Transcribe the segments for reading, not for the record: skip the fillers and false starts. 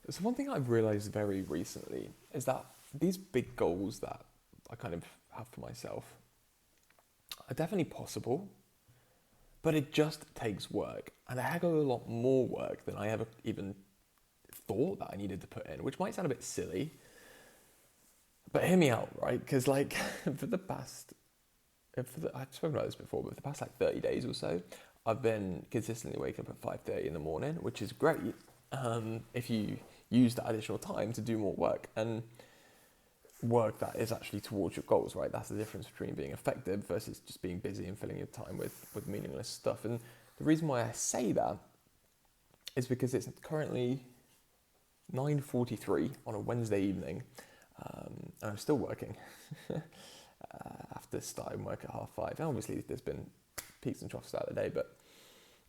So one thing I've realized very recently is that these big goals that I kind of have for myself are definitely possible, but it just takes work and a heck of a lot more work than I ever even thought that I needed to put in, which might sound a bit silly, but hear me out, right? Because like for the past, I've spoken about this before, but for the past like 30 days or so, I've been consistently waking up at 5:30 in the morning, which is great if you use that additional time to do more work and work that is actually towards your goals, right? That's the difference between being effective versus just being busy and filling your time with meaningless stuff. And the reason why I say that is because it's currently 9:43 on a Wednesday evening, and I'm still working after starting work at 5:30. And obviously, there's been peaks and troughs throughout the day, but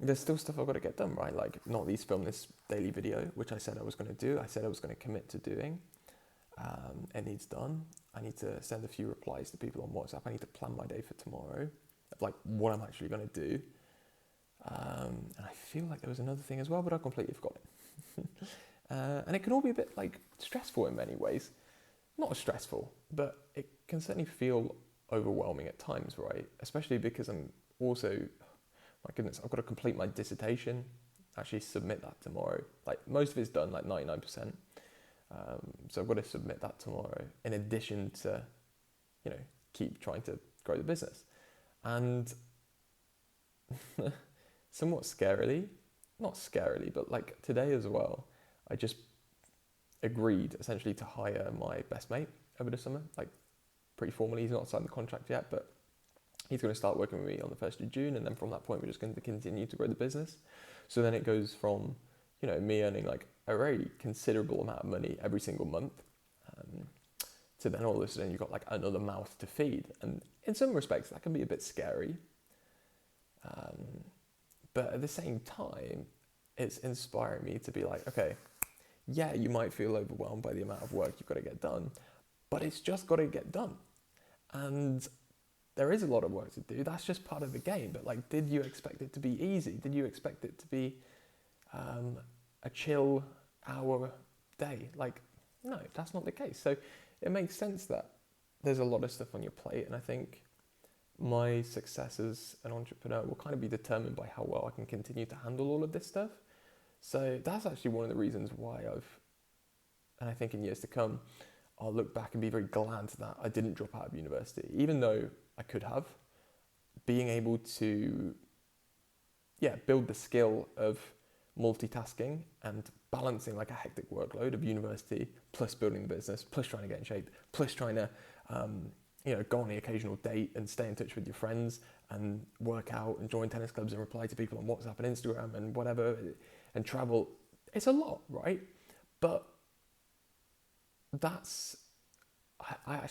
there's still stuff I've got to get done, right? Like, not least film this daily video, which I said I was going to do. I said I was going to commit to doing. It needs done. I need to send a few replies to people on WhatsApp. I need to plan my day for tomorrow, of like what I'm actually going to do. And I feel like there was another thing as well, but I completely forgot it. And it can all be a bit like stressful in many ways. Not as stressful, but it can certainly feel overwhelming at times, right? Especially because I'm also, my goodness, I've got to complete my dissertation, actually submit that tomorrow. Like most of it's done, like 99%. So I've got to submit that tomorrow in addition to, keep trying to grow the business. And somewhat scarily, not scarily, but like today as well, I just agreed essentially to hire my best mate over the summer, like pretty formally. He's not signed the contract yet, but he's going to start working with me on the 1st of June. And then from that point, we're just going to continue to grow the business. So then it goes from, me earning like a very considerable amount of money every single month, to then all of a sudden you've got like another mouth to feed. And in some respects, that can be a bit scary. But at the same time, it's inspiring me to be like, okay, yeah, you might feel overwhelmed by the amount of work you've got to get done, but it's just got to get done. And there is a lot of work to do. That's just part of the game. But like, did you expect it to be easy? Did you expect it to be a chill hour day? Like, no, that's not the case. So it makes sense that there's a lot of stuff on your plate. And I think my success as an entrepreneur will kind of be determined by how well I can continue to handle all of this stuff. So that's actually one of the reasons why and I think in years to come, I'll look back and be very glad that I didn't drop out of university, even though I could have. Being able to, build the skill of multitasking and balancing like a hectic workload of university, plus building the business, plus trying to get in shape, plus trying to, go on the occasional date and stay in touch with your friends and work out and join tennis clubs and reply to people on WhatsApp and Instagram and whatever, and travel. It's a lot, right? But that's, I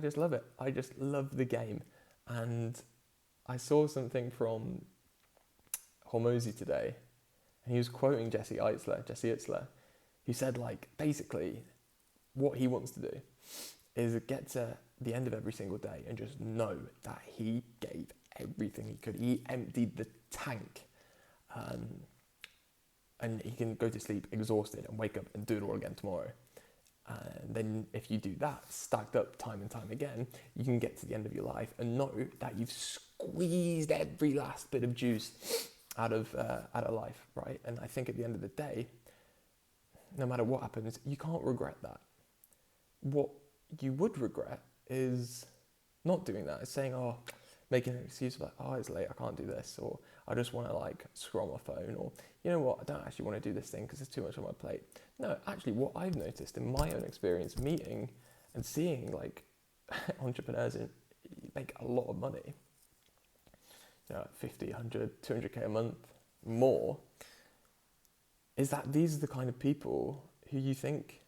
just love it. I just love the game. And I saw something from Hormozy today, and he was quoting Jesse Itzler, who said like, basically, what he wants to do is get to the end of every single day and just know that he gave everything he could. He emptied the tank, and he can go to sleep exhausted and wake up and do it all again tomorrow. And then if you do that, stacked up time and time again, you can get to the end of your life and know that you've squeezed every last bit of juice out of life, right? And I think at the end of the day, no matter what happens, you can't regret that. What you would regret is not doing that. It's saying, making an excuse like, it's late, I can't do this, or I just want to like scroll my phone, or you know what, I don't actually want to do this thing because there's too much on my plate. No, actually, what I've noticed in my own experience meeting and seeing like entrepreneurs make a lot of money, 50, 100, 200k a month more, is that these are the kind of people who you think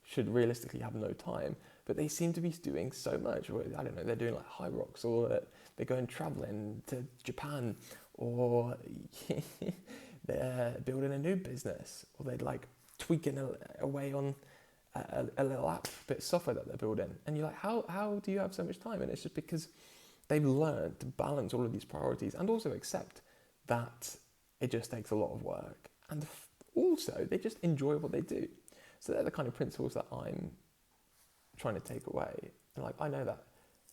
should realistically have no time, but they seem to be doing so much. Or, I don't know, they're doing like high rocks, or they're going traveling to Japan, or they're building a new business, or they're like tweaking away on a little app, bit of software that they're building. And you're like, how do you have so much time? And it's just because they've learned to balance all of these priorities and also accept that it just takes a lot of work. And also they just enjoy what they do. So they're the kind of principles that I'm trying to take away. And like, I know that.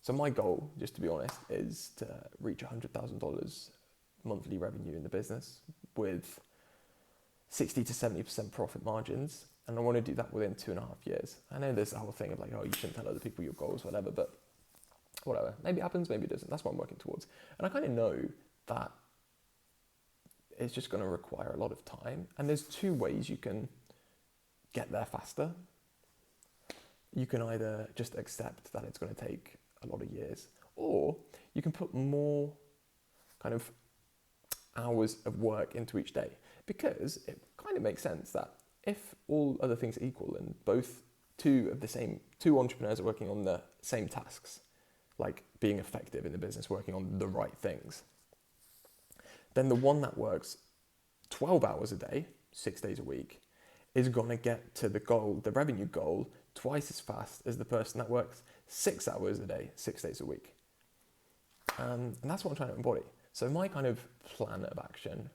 So my goal, just to be honest, is to reach $100,000 monthly revenue in the business with 60 to 70% profit margins. And I want to do that within 2.5 years. I know there's the whole thing of like, oh, you shouldn't tell other people your goals, whatever, but whatever. Maybe it happens, maybe it doesn't. That's what I'm working towards. And I kind of know that it's just going to require a lot of time. And there's two ways you can get there faster. You can either just accept that it's going to take a lot of years, or you can put more kind of hours of work into each day, because it kind of makes sense that if all other things are equal and two entrepreneurs are working on the same tasks, like being effective in the business, working on the right things, then the one that works 12 hours a day, 6 days a week, is going to get to the goal, the revenue goal, twice as fast as the person that works 6 hours a day, 6 days a week. And that's what I'm trying to embody. So my kind of plan of action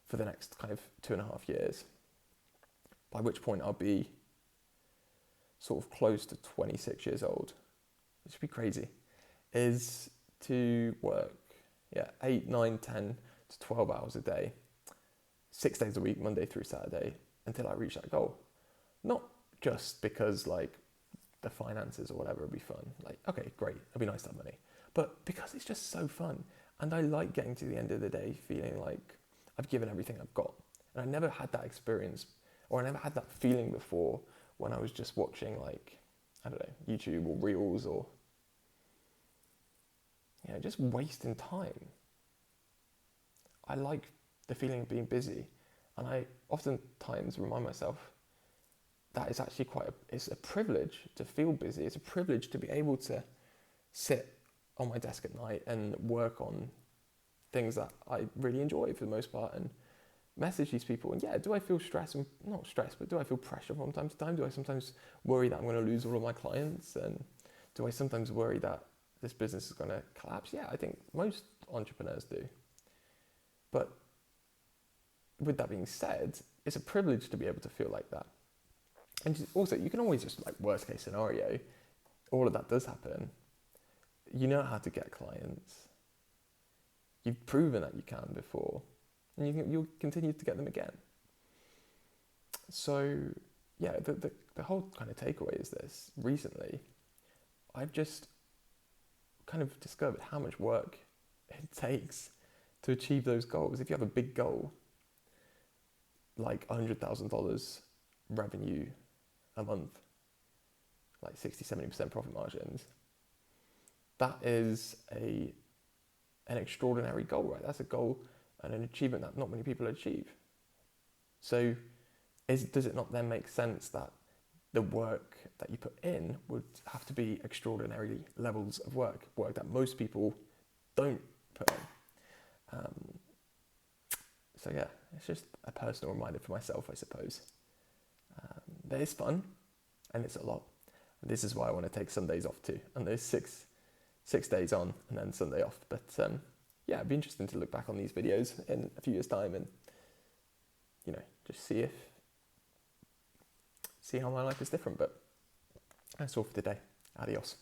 for the next kind of 2.5 years, by which point I'll be sort of close to 26 years old, which would be crazy, is to work 8, 9, 10 to 12 hours a day, 6 days a week, Monday through Saturday, until I reach that goal. Not just because like the finances or whatever would be fun. Like, okay, great, it'd be nice to have money. But because it's just so fun. And I like getting to the end of the day feeling like I've given everything I've got. And I never had that experience, or I never had that feeling before when I was just watching like, I don't know, YouTube or Reels or, just wasting time. I like the feeling of being busy. And I oftentimes remind myself that it's actually it's a privilege to feel busy. It's a privilege to be able to sit on my desk at night and work on things that I really enjoy for the most part, and message these people. And do I feel stress? Not stress, but do I feel pressure from time to time? Do I sometimes worry that I'm going to lose all of my clients? And do I sometimes worry that this business is going to collapse? Yeah, I think most entrepreneurs do. But with that being said, it's a privilege to be able to feel like that. And also, you can always just, like, worst case scenario, all of that does happen. You know how to get clients. You've proven that you can before, and you'll continue to get them again. So, the whole kind of takeaway is this. Recently, I've just kind of discovered how much work it takes to achieve those goals. If you have a big goal, like $100,000 revenue a month, like 60-70% profit margins, that is an extraordinary goal, right? That's a goal and an achievement that not many people achieve. So does it not then make sense that the work that you put in would have to be extraordinary levels of work that most people don't put in? It's just a personal reminder for myself, I suppose. That is fun, and it's a lot. And this is why I want to take Sundays off too, and there's six days on and then Sunday off. But it'd be interesting to look back on these videos in a few years' time and just see how my life is different. But that's all for today. Adios.